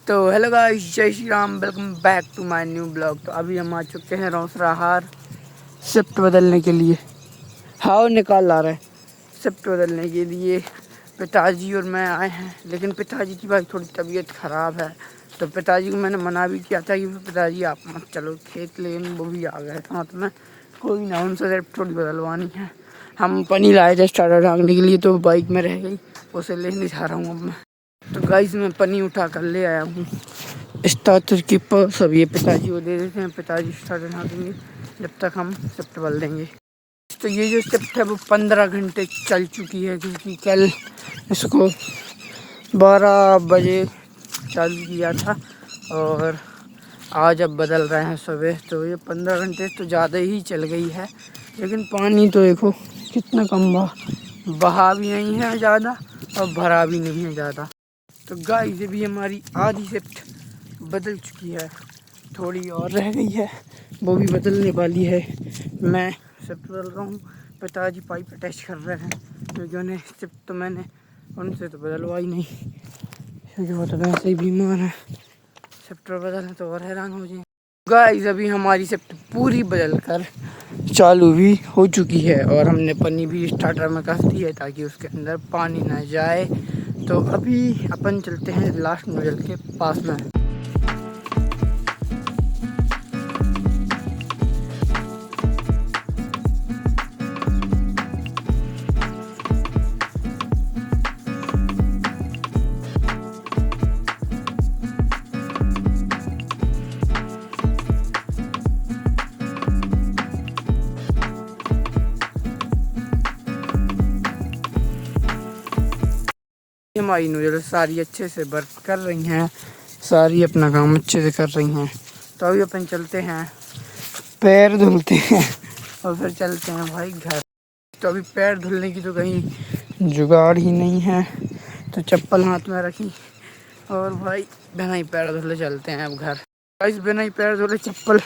तो hello guys, जय Shri Ram, welcome back to my new blog. तो अभी हम आ चुके हैं रौसरा हार शिफ्ट बदलने के लिए। हाउ निकाल ला रहे हैं शिफ्ट बदलने के लिए। पिताजी और मैं आए हैं, लेकिन पिताजी की भाई थोड़ी तबीयत ख़राब है। तो पिताजी को मैंने मना भी किया था कि पिताजी आप मत चलो खेत, लेकिन वो भी आ गए साथ में। कोई ना, उनसे शिफ्ट थोड़ी बदलवानी है। हम पनी लाए थे स्टार्टर ढांकने के लिए, तो बाइक में रह गई, उसे लेने जा रहा हूँ अब मैं। तो गाइस मैं पन्नी उठा कर ले आया हूँ स्टार्टर की पास। अब ये पिताजी को दे देते हैं, पिताजी स्टार्टर ढाँकेंगे जब तक हम शिफ्ट बदल देंगे। तो ये जो शिफ्ट है वो 15 घंटे चल चुकी है, क्योंकि कल इसको 12 बजे चालू किया था और आज अब बदल रहे हैं सुबह। तो ये 15 घंटे तो ज़्यादा ही चल गई है, लेकिन पानी तो देखो कितना कम बहा भी नहीं है ज़्यादा और भरा भी नहीं है ज़्यादा। तो गाइस ये भी हमारी आधी शिफ्ट बदल चुकी है, थोड़ी और रह गई है, वो भी बदलने वाली है। मैं शिफ्ट बदल रहा हूँ, पिताजी पाइप अटैच कर रहे हैं, क्योंकि उन्हें शिफ्ट तो मैंने उनसे तो बदलवाई नहीं, क्योंकि वो तो वैसे ही बीमार है। शिफ्ट बदलें तो और हैरान हो जाए। गाइस अभी हमारी शिफ्ट पूरी बदल कर चालू भी हो चुकी है और हमने पन्नी भी स्टार्टर में कस दी है ताकि उसके अंदर पानी ना जाए। तो अभी अपन चलते हैं लास्ट नोजल के पास में। हमारी नोजल सारी अच्छे से वर्क कर रही हैं, सारी अपना काम अच्छे से कर रही हैं। तो अभी अपन चलते हैं, पैर धुलते हैं और फिर चलते हैं भाई घर। तो अभी पैर धुलने की तो कहीं जुगाड़ ही नहीं है, तो चप्पल हाथ में रखी और भाई बिना ही पैर धुले चलते हैं अब घर। भाई बिना ही पैर धुले चप्पल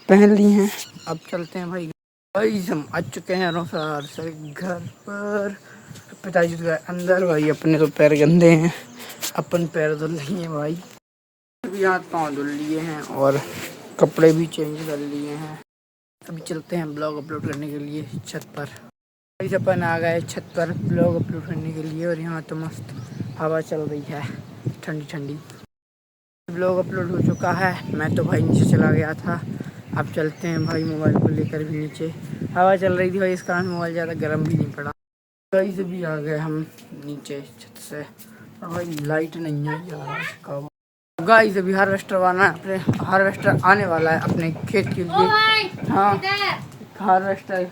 पहन ली हैं, अब चलते हैं भाई। भाई हम आ चुके हैं रौसरा से घर पर। पिताजी तो अंदर, भाई अपने तो पैर गंदे हैं, अपन पैर धुल लिए भाई। अभी हाथ पाँव धुल लिए हैं और कपड़े भी चेंज कर लिए हैं। अभी चलते हैं ब्लॉग अपलोड करने के लिए छत पर। इस अपन आ गए छत पर ब्लॉग अपलोड करने के लिए, और यहाँ तो मस्त हवा चल रही है ठंडी ठंडी। ब्लॉग अपलोड हो चुका है, मैं तो भाई नीचे चला गया था। अब चलते हैं भाई मोबाइल को लेकर भी नीचे। हवा चल रही थी भाई, इस कारण मोबाइल ज़्यादा गर्म भी नहीं पड़ा। कहीं से भी आ गए हम नीचे छत से, और भाई लाइट नहीं आई यार। गाइस अभी हार्वेस्टर आना है, अपने हार्वेस्टर आने वाला है अपने खेत के लिए। हाँ हार्वेस्टर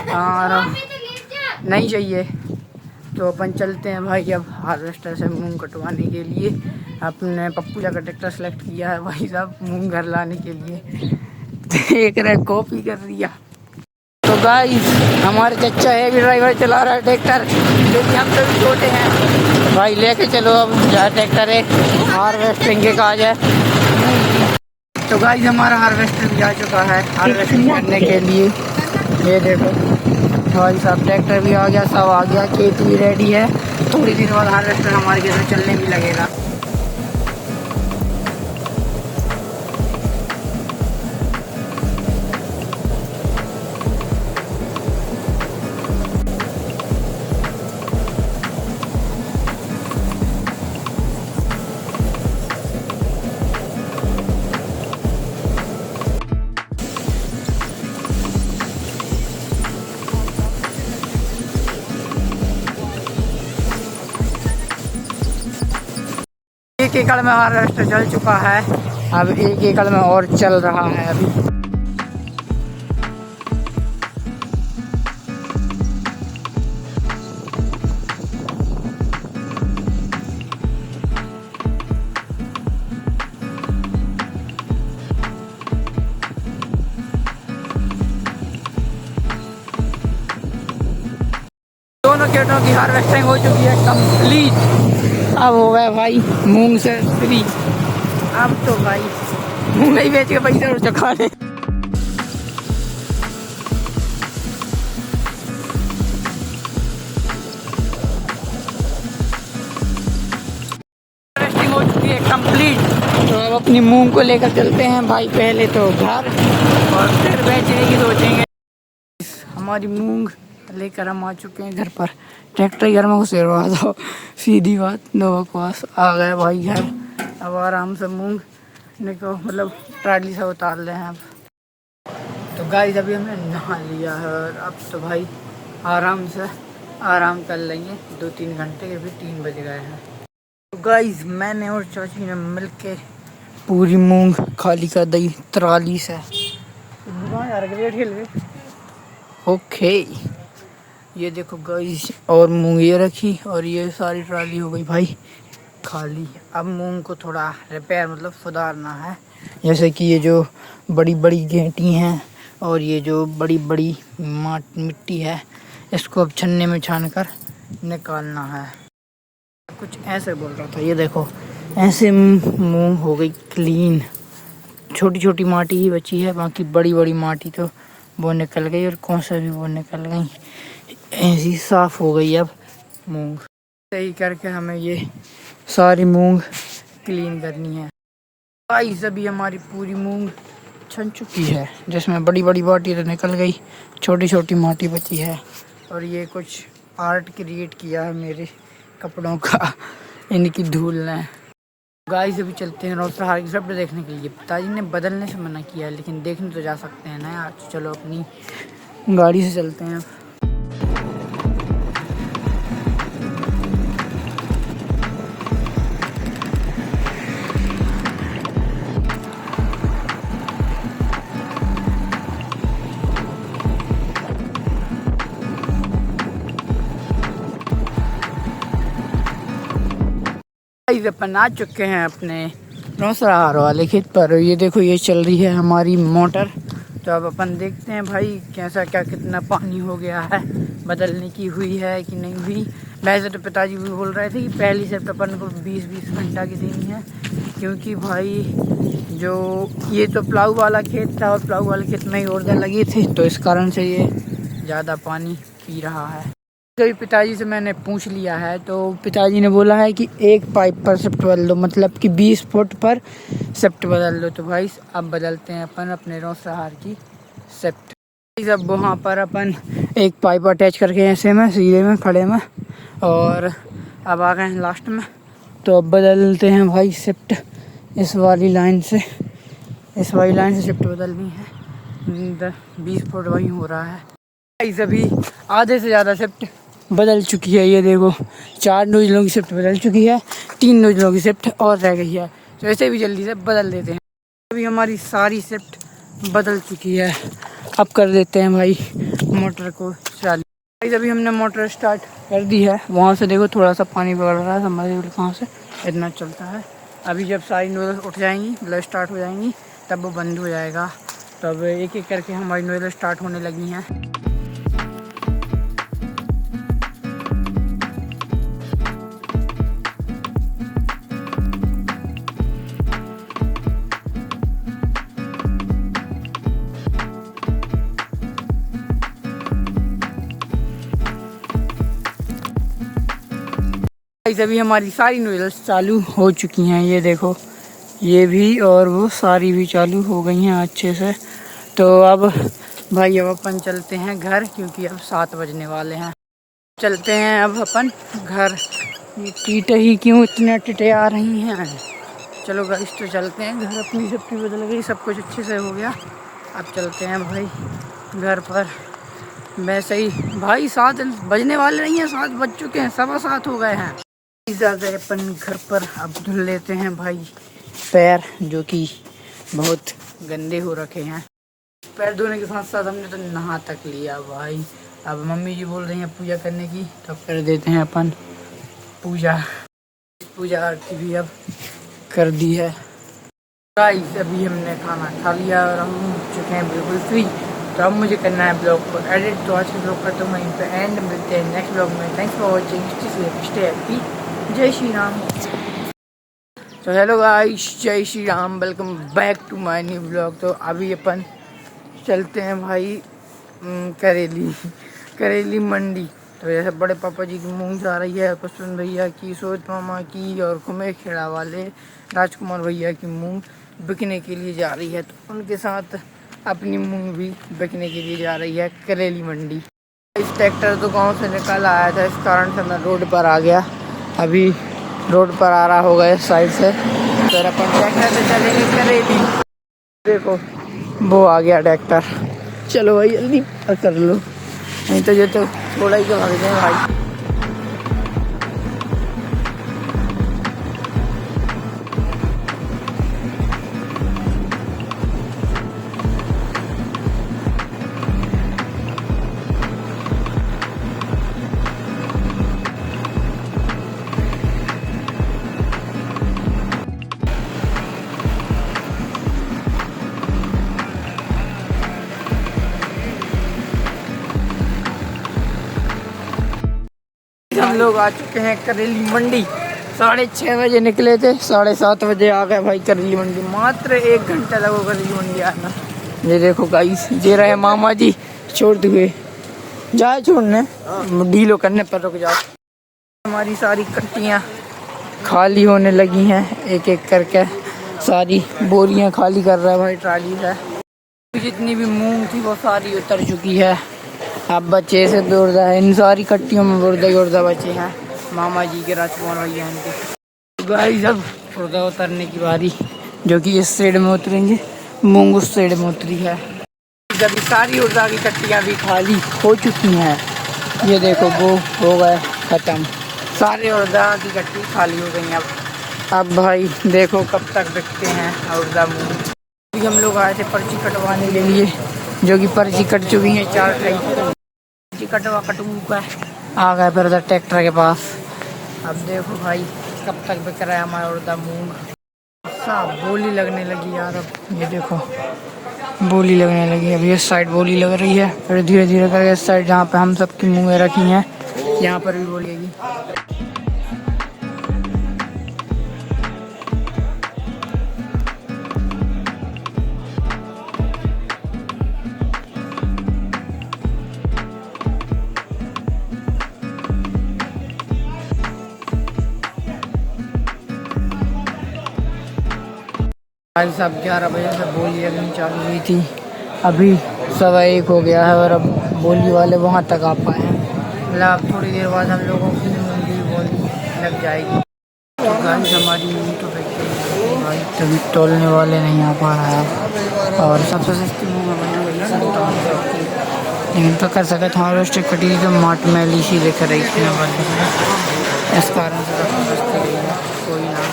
हाँ नहीं चाहिए, तो अपन चलते हैं भाई अब हार्वेस्टर से मूंग कटवाने के लिए। अपने पप्पूजा का ट्रैक्टर सेलेक्ट किया है भाई साहब मूंग घर लाने के लिए। देख रहे कॉपी कर दिया। तो गाइस हमारे चचा है भी ड्राइवर चला रहा है ट्रैक्टर, लेकिन हम तो भी छोटे हैं भाई, लेके चलो अब जहाँ ट्रैक्टर है हार्वेस्टिंग के काज है। तो गाइस हमारा हार्वेस्टर भी आ चुका है हार्वेस्टिंग करने के लिए। ये देखो भाई साहब ट्रैक्टर भी आ गया, सब आ गया, खेत भी रेडी है। थोड़ी देर बाद हार्वेस्टर हमारे घर चलने भी लगेगा। एक एकड़ में हार्वेस्टर चल चुका है, अब एक एकड़ में और चल रहा है अभी। दोनों खेतों की हार्वेस्टिंग हो चुकी है कंप्लीट। अब हो गए भाई मूंग से फ्री। अब तो भाई मूंग ही बेच के पैसे उड़ चुका है। हार्वेस्टिंग हो चुकी लिए कंप्लीट। तो अब अपनी मूंग को लेकर चलते हैं भाई, पहले तो घर और फिर बेचने की सोचेंगे। हमारी मूंग लेकर हम आ चुके हैं घर पर। ट्रैक्टर घर में घुसेरवा दो, सीधी बात, नो बकवास। आ गए भाई घर। अब आराम से मूंग को मतलब ट्राली से उतार ले हैं अब। तो गाइस अभी हमने नहा लिया है और अब तो भाई आराम कर लेंगे 2-3 घंटे के, फिर 3 बज गए हैं। तो गाइस मैंने और चाची ने मिल के पूरी मूंग खाली कर दी ट्राली से। ओके, ये देखो गाइस, और मूंग ये रखी और ये सारी ट्राली हो गई भाई खाली। अब मूंग को थोड़ा रिपेयर मतलब सुधारना है, जैसे कि ये जो बड़ी बड़ी गेंटी हैं और ये जो बड़ी बड़ी मिट्टी है, इसको अब छन्ने में छान कर निकालना है। कुछ ऐसे बोल रहा था, ये देखो ऐसे मूंग हो गई क्लीन। छोटी छोटी माटी ही बची है, बाकी बड़ी बड़ी माटी तो वो निकल गई और कौन सा भी वो निकल गई। ऐसी साफ हो गई अब मूंग। सही करके हमें ये सारी मूंग क्लीन करनी है। गाइस अभी हमारी पूरी मूंग छन चुकी है, जिसमें बड़ी बड़ी माटी तो निकल गई, छोटी छोटी माटी बची है। और ये कुछ आर्ट क्रिएट किया है मेरे कपड़ों का इनकी धूल ने। गाइस अभी चलते हैं रोसहार की सब देखने के लिए। पिताजी ने बदलने से मना किया है, लेकिन देखने तो जा सकते हैं ना यार। चलो अपनी गाड़ी से चलते हैं। अपन आ चुके हैं अपने रोसहार वाले खेत पर। ये देखो ये चल रही है हमारी मोटर। तो अब अपन देखते हैं भाई कैसा क्या कितना पानी हो गया है, बदलने की हुई है कि नहीं हुई। वैसे तो पिताजी भी बोल रहे थे कि पहली से अपन को 20-20 घंटा की देनी है, क्योंकि भाई जो ये तो प्लाऊ वाला खेत था और प्लाऊ वाले खेत में ही ओरदा लगी थी, तो इस कारण से ये ज़्यादा पानी पी रहा है। कभी पिताजी से मैंने पूछ लिया है, तो पिताजी ने बोला है कि एक पाइप पर शिफ्ट बदल दो, मतलब कि 20 फुट पर शिफ्ट बदल दो। तो भाई अब बदलते हैं अपन अपने रोसहार की शिफ्ट। अब वहाँ पर अपन एक पाइप अटैच करके ऐसे में सीधे में खड़े में, और अब आ गए हैं लास्ट में। तो अब बदलते हैं भाई शिफ्ट इस वाली लाइन से शिफ्ट बदलनी है। 20 फुट वहीं हो रहा है। अभी आधे से ज़्यादा शिफ्ट बदल चुकी है। ये देखो 4 नोजलों की शिफ्ट बदल चुकी है, 3 नोजलों की शिफ्ट और रह गई है। तो ऐसे भी जल्दी से बदल देते हैं। अभी हमारी सारी शिफ्ट बदल चुकी है। अब कर देते हैं भाई मोटर को चालू। अभी हमने मोटर स्टार्ट कर दी है। वहाँ से देखो थोड़ा सा पानी बढ़ रहा है, समझ कहाँ से इतना चलता है। अभी जब सारी नोजल उठ जाएंगी मतलब स्टार्ट हो जाएंगी, तब वो बंद हो जाएगा। तब एक एक करके हमारी नोजल स्टार्ट होने लगी हैं। अभी हमारी सारी नोजल्स चालू हो चुकी हैं। ये देखो ये भी और वो सारी भी चालू हो गई हैं अच्छे से। तो अब भाई अब अपन चलते हैं घर, क्योंकि अब 7 बजने वाले हैं। चलते हैं अब अपन घर। ये टीटे ही क्यों इतने टिटे आ रही हैं। चलो गाइस तो चलते हैं घर। अपनी सेफ्टी बदल गई, सब कुछ अच्छे से हो गया। अब चलते हैं भाई घर पर। वैसे ही भाई 7 बजने वाले नहीं हैं, 7 बज चुके हैं, 7:15 हो गए हैं। गए अपन घर पर। अब धुल लेते हैं भाई पैर, जो कि बहुत गंदे हो रखे हैं। पैर धोने के साथ साथ हमने तो नहा तक लिया भाई। अब मम्मी जी बोल रही हैं पूजा करने की, तो कर देते हैं अपन पूजा आरती भी अब कर दी है। गाइस अभी हमने खाना खा लिया और हम चुके हैं बिल्कुल फ्री। तो अब मुझे करना है ब्लॉग को एडिट। तो आज के ब्लॉग करता हूँ वहीं पे एंड। मिलते हैं नेक्स्ट ब्लॉग में। Thanks for watching, stay happy, जय श्री राम। तो हेलो गाइस, जय Shri Ram, welcome back to my new blog. तो अभी अपन चलते हैं भाई करेली मंडी। तो जैसे बड़े पापा जी की मूंग जा रही है, कुसुम भैया की, सोच मामा की और कुमे खेड़ा वाले राजकुमार भैया की मूंग बिकने के लिए जा रही है। तो उनके साथ अपनी मूंग भी बिकने के लिए जा रही है करेली मंडी। इस ट्रैक्टर तो गांव से निकल आया था, इस कारण से मैं रोड पर आ गया। अभी रोड पर आ रहा होगा इस साइड से, फिर अपन ट्रैक्टर से चलेंगे करेली। देखो वो आ गया ट्रैक्टर, चलो भाई जल्दी कर लो, नहीं तो ये तो थोड़ा ही तो भाग जाए भाई। हम लोग आ चुके हैं करेली मंडी। 6:30 बजे निकले थे, 7:30 बजे आ गए भाई करेली मंडी। मात्र 1 घंटा लगो करेली मंडी आना। ये देखो गाइस, ये रहे मामा जी छोड़ते हुए, जाए छोड़ने डीलो करने पर रुक जाओ। हमारी सारी कट्टियाँ खाली होने लगी हैं, एक एक करके सारी बोरियां खाली कर रहा है भाई ट्राली से। जितनी भी मूंग थी वो सारी उतर चुकी है। अब बच्चे से बुर्दा है, इन सारी कट्टियों में बुर्दा बचे हैं मामा जी के, राजकुमार भैया इनके। गाइस अब बुर्दा उतरने की बारी, जो कि इस साइड में उतरेंगे, मूंग उस साइड में उतरी है। जब सारी उर्दा की कट्टियाँ भी खाली हो चुकी हैं, ये देखो वो हो गए ख़त्म, सारे उर्दा की कट्टी खाली हो गई। अब भाई देखो कब तक बिकते हैं उर्दा मूंग। अभी हम लोग आए थे पर्ची कटवाने के लिए, जो कि पर्ची कट चुकी है 4 पर्ची कटवा आ गए फिर उधर ट्रैक्टर के पास। अब देखो भाई कब तक बिक रहा है हमारा उर्दा मूंग। सब बोली लगने लगी यार, अब ये देखो बोली लगने लगी। अभी इस साइड बोली लग रही है, फिर धीरे धीरे करके इस साइड जहाँ पे हम सबकी मूंगें रखी हैं यहाँ पर भी बोलेगी। आज सब 11 बजे से बोली लगनी चालू हुई थी, अभी 1:15 हो गया है और अब बोली वाले वहाँ तक आ पाए हैं। मतलब थोड़ी देर बाद हम लोगों की मूंग बोली लग जाएगी। तो गाइस हमारी मूंग तो बिक गई भाई, तभी तोलने वाले नहीं आ पा रहा है। और सबसे सस्ती मूंग बनी 57 की, लेकिन तो कर सके तो हमारे स्टिक कटी तो माट मैली सी दिख रही थी वाली, इस कारण से सस्ती है। कोई ना,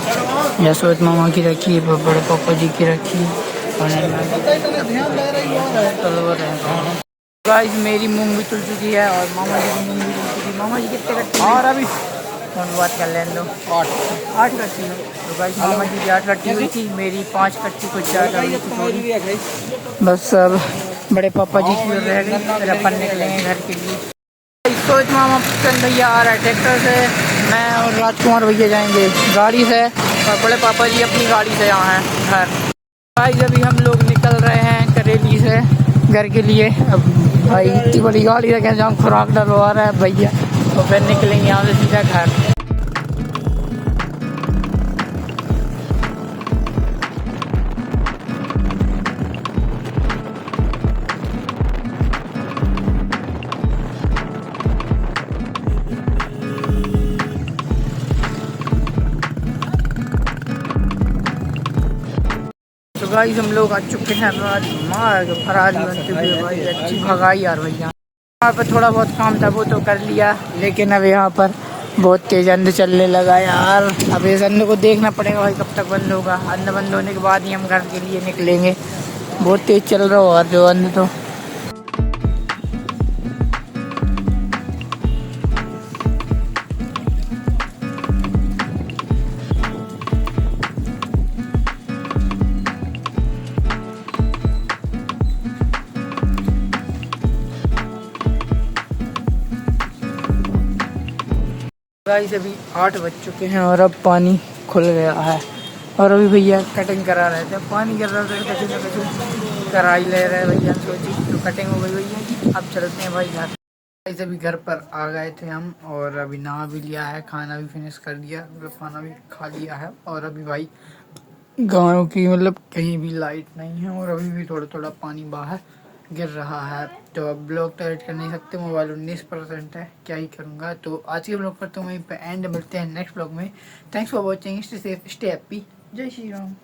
यशोद मामा की रखी, बड़े पापा जी की रखी और गाइस मेरी मूंग भी तुल चुकी है और मामा जी की मूंग भी तुल चुकी है। मामा जी कितने कट्टी और अभी फोन बात कर लेने दो, 8 कट्टी है। तो गाइस मामा जी की 8 कट्टी हुई थी, मेरी 5 कट्टी कुछ ज़्यादा हुई थी। बस अब बड़े पापा जी की रह गई, फिर अपन निकलेंगे घर के लिए। सोच मामा चंद भैया आ रहा है ट्रैक्टर से, मैं और राजकुमार भैया जाएंगे गाड़ी से, और बड़े पापा जी अपनी गाड़ी से यहाँ हैं घर। भाई अभी हम लोग निकल रहे हैं करेली से घर के लिए। अब भाई इतनी बड़ी गाड़ी रखें जहाँ खुराक डलवा रहा है भैया, तो फिर निकलेंगे यहाँ से सीधा घर। तो गाइस हम लोग आ चुके हैं फरारी बनते हुए भाई, अच्छी भगाई यार भैया। यहाँ पर थोड़ा बहुत काम था वो तो कर लिया, लेकिन अब यहाँ पर बहुत तेज अंध चलने लगा यार। अब इस अंध को देखना पड़ेगा भाई कब तक बंद होगा। अंध बंद होने के बाद ही हम घर के लिए निकलेंगे। बहुत तेज चल रहा हो जो अंध तो। गाइस अभी 8 बज चुके हैं और अब पानी खुल गया है, और अभी भैया कटिंग करा रहे थे। पानी गिर रहा था, कटिंग करा ही ले रहे भैया, सोची तो कटिंग हो गई भैया की। अब चलते हैं भाई घर। ऐसे भी घर पर आ गए थे हम और अभी नहा भी लिया है, खाना भी फिनिश कर दिया, मतलब खाना भी खा लिया है। और अभी भाई गाँव की मतलब कहीं भी लाइट नहीं है और अभी भी थोड़ा थोड़ा पानी बाहर गिर रहा है। तो अब ब्लॉग तो एडिट कर नहीं सकते, मोबाइल 19% है, क्या ही करूँगा। तो आज के ब्लॉग पर तो वहीं पे एंड, मिलते हैं नेक्स्ट ब्लॉग में। Thanks for watching, stay safe, stay happy, जय श्री राम।